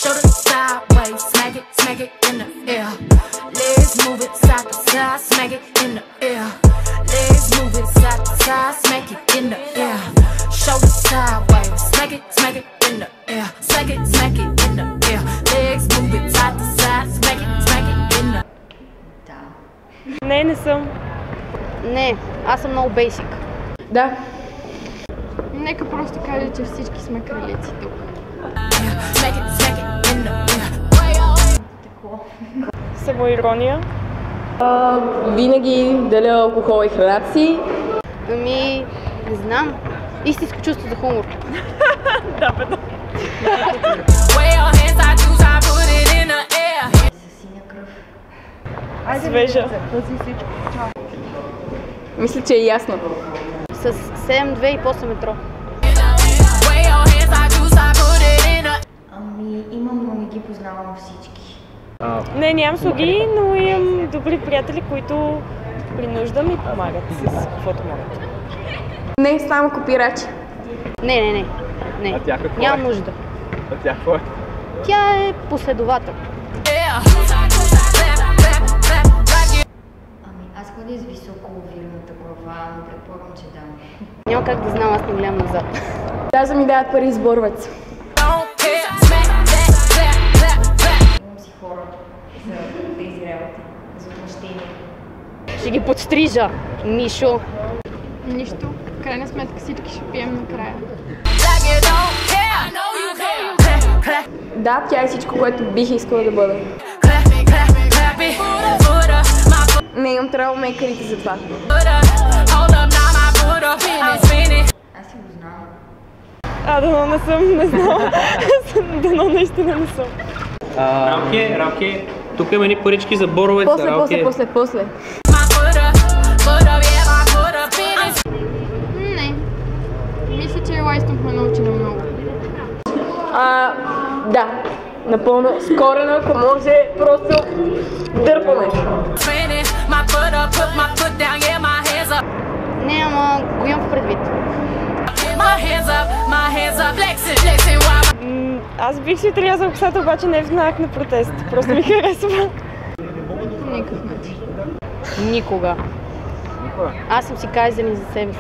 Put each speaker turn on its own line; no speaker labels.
Show the sideways, smack it in the air. Legs move it side to side, smack it in the air. Legs move it side to side, smack it in the air. Show the sideways, smack it in the air. Smack it in the air. Legs move it side to side, smack it in the.
Не съм.
Не, аз съм много basic.
Да.
Нека просто кажа, че всички сме кралици тук.
Самоирония.
Винаги деля алкохол и храната си.
Ами, не знам. Истинско чувство за хумор.
Да, бе. Свежа.
Мисля, че е ясно.
С 7-2 и после метро.
Ами имам, но не ги познавам всички.
Не, нямам слуги, но имам добри приятели, които при нужда ми помагат с каквото могат.
Не, само копирачи.
Не.
А тя какво
Нямам
е?
нужда.
А тя какво е?
Тя е последовател.
Ами аз ходя с високо увирената глава, но предполагам, че да.
Няма как да знам, аз не гледам назад.
Даже ми дават пари с борвец.
Имам си хора за тези работи, за отмъщение.
Ще ги подстрижа, Мишо.
Нищо. В крайна сметка всички ще пием накрая.
Да, тя е всичко, което бих искала да бъда. Не имам траумейкърите за това.
Аз си го знам.
Дано не съм, не знам. Дано наистина не съм.
Рамки, тук има едни парички за боровец.
После.
Не. Мисля, че Лайстон ме научи на много.
Да. Напълно. С корена, ако може, просто дърпаме.
Не, ама го имам в предвид.
Аз бих си отрязал косата, обаче не в знак на протест. Просто ми харесва.
Никакъв начин.
Никога. Аз съм си кайзен и за себе си.